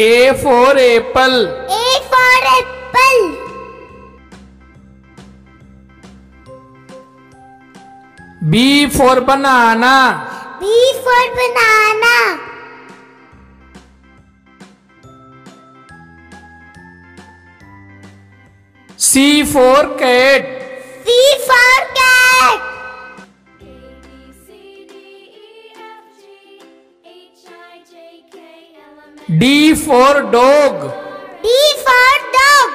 A for apple. A for apple. B for banana. B for banana. C for cat. C for cat. D for dog. D for dog.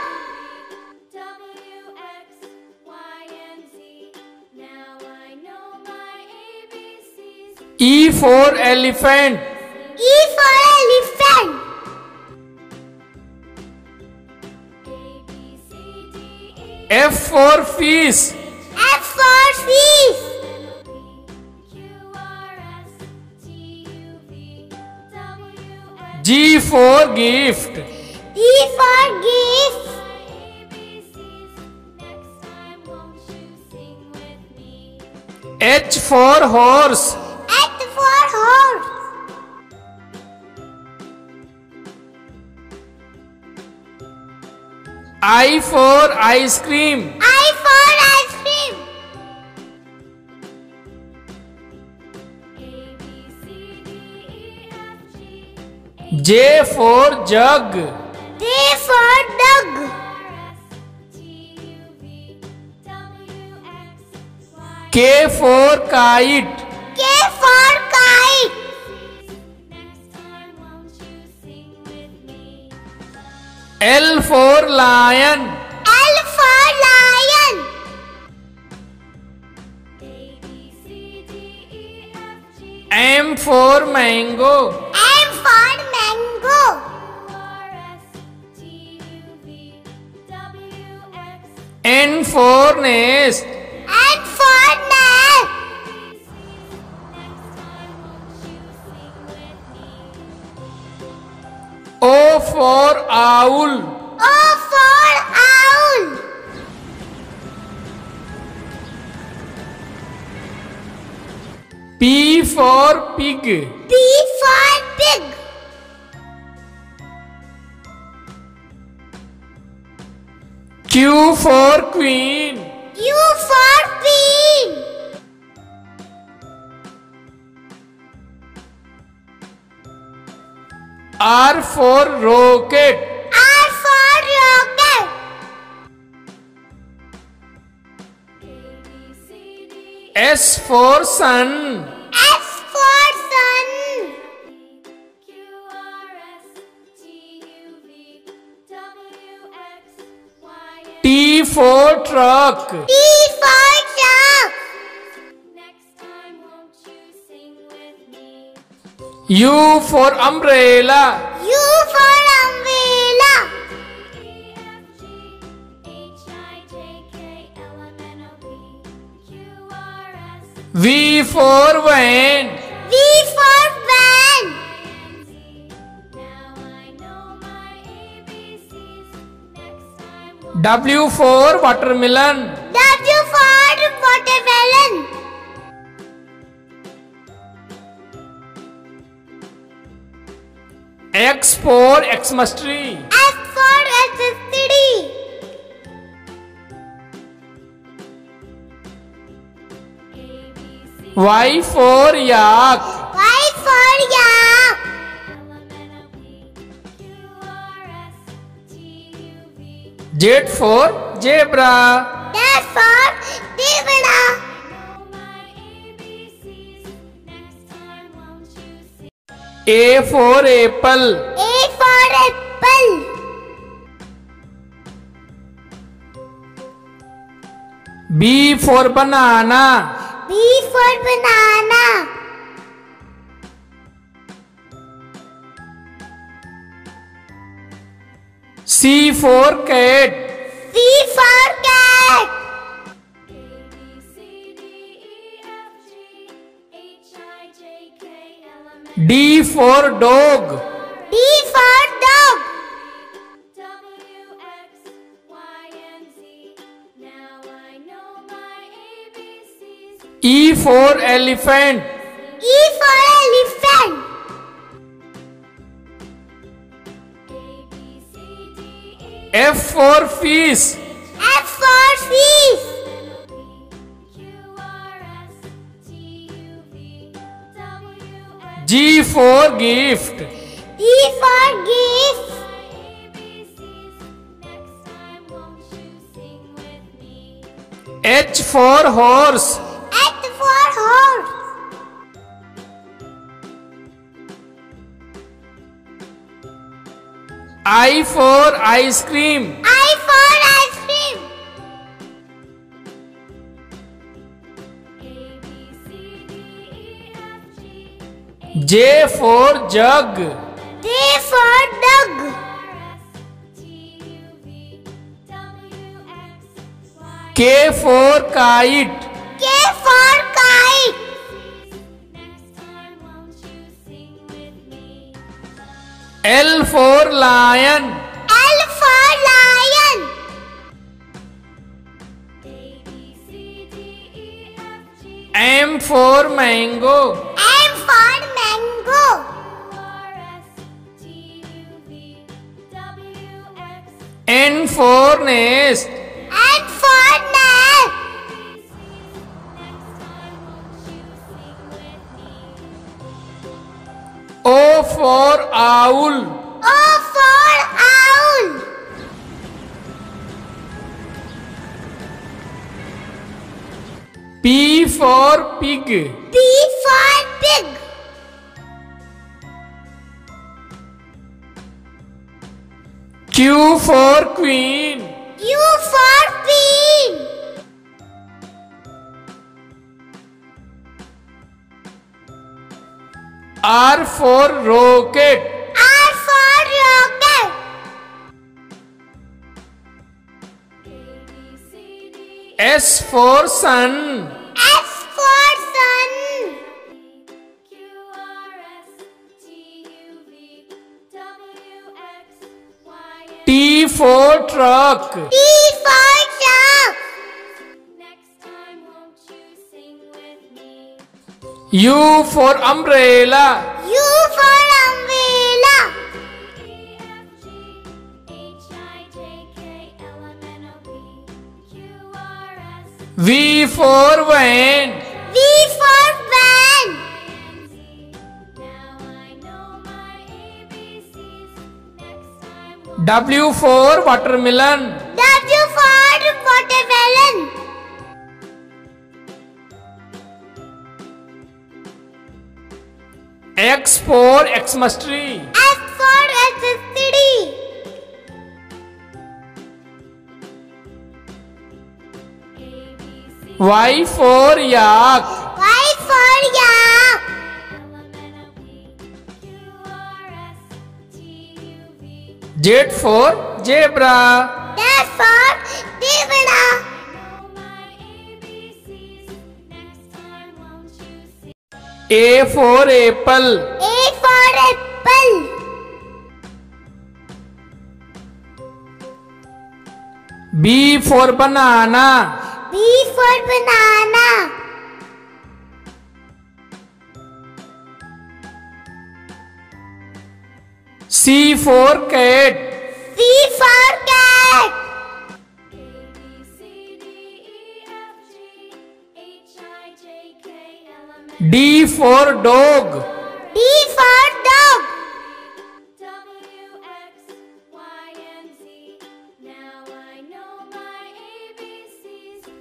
E for elephant. E for elephant. F for fish. F for fish. G for gift. G for gift. H for horse. H for horse. I for ice cream. I for ice cream. J for jug. J for dog. K for kite. K for kite. L for lion. L for lion. M for mango. M for mango. N for nest. N for nest. O for owl. O for owl. P for pig. P for pig. Q for queen. Q for queen. R for rocket. R for rocket. S for sun. S for sun. T for truck. T for truck. U for umbrella. U for umbrella. V for van. V for van. W for watermelon. W for watermelon. X for Xmas tree. X for electricity. Y for yak. Y for yak. Z for zebra. Z for zebra. A for apple. A for apple. B for banana. B for banana. C for cat. C for cat. D for dog. D for dog. E for elephant. E for elephant. F for fish. F for fish. G for gift. G for gift. H for horse. H for horse. I for ice cream. I for ice cream. J for jug. D for dog. K for kite. K for kite. L for lion. L for lion. M for mango. M for mango. N for nest. N for nest. O for owl. O for owl. P for pig. P for pig. Q for queen. Q for queen. R for rocket. R for rocket. S for sun. S for sun. T for truck. T for truck. U for umbrella. U for umbrella. V for van. V for van. W for watermelon. W for watermelon. X for Xmas tree. X for electricity. Y for yak. Y for yak. Z for zebra. Z for zebra. A for apple. A for apple. B for banana. B for banana. C for cat. C for cat. D for dog. D for dog.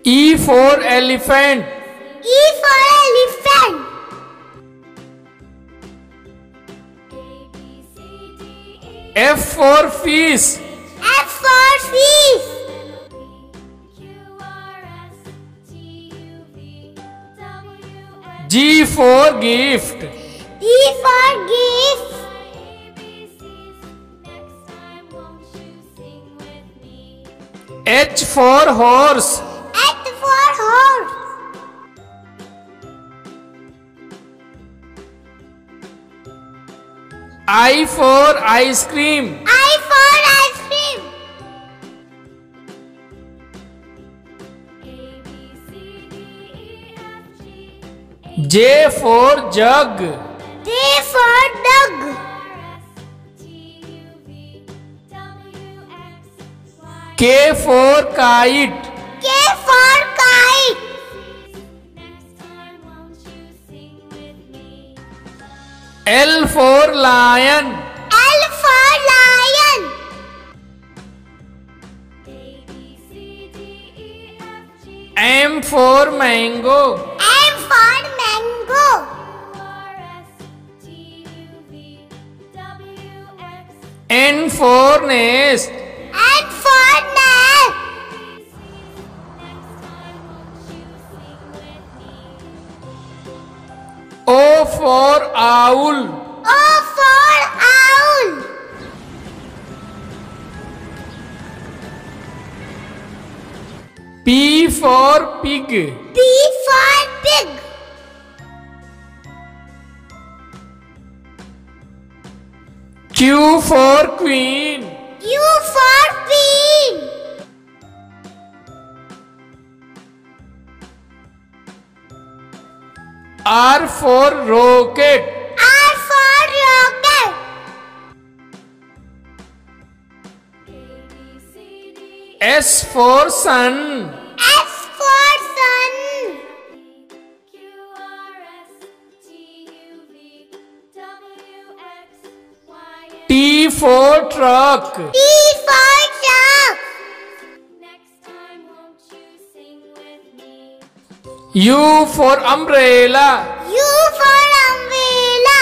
E for elephant. E for elephant. F for fish. F for fish. G for gift. G for gift. H for horse. H for horse. I for ice cream. I for ice cream. J for jug. J for dog. K for kite. K for kite. L for lion. L for lion. M for mango. M for mango. N for nest. N for nest. O for owl. O for owl. P for pig. P for pig. Q for queen. Q for queen. R for rocket. R for rocket. S for sun. S for sun. T for truck. T for truck. U for umbrella. U for umbrella.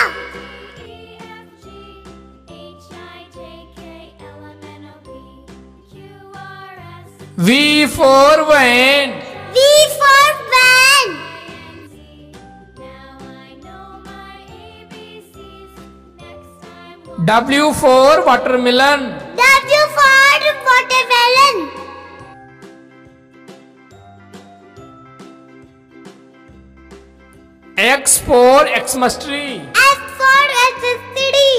V for van. V for van. W for watermelon. W for watermelon. X for Xmas tree. S for electricity.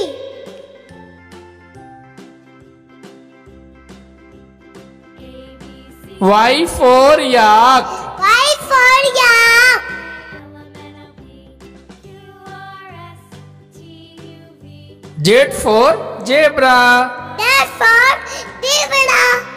Y for yak. Y for yak. Z for zebra. Z for zebra.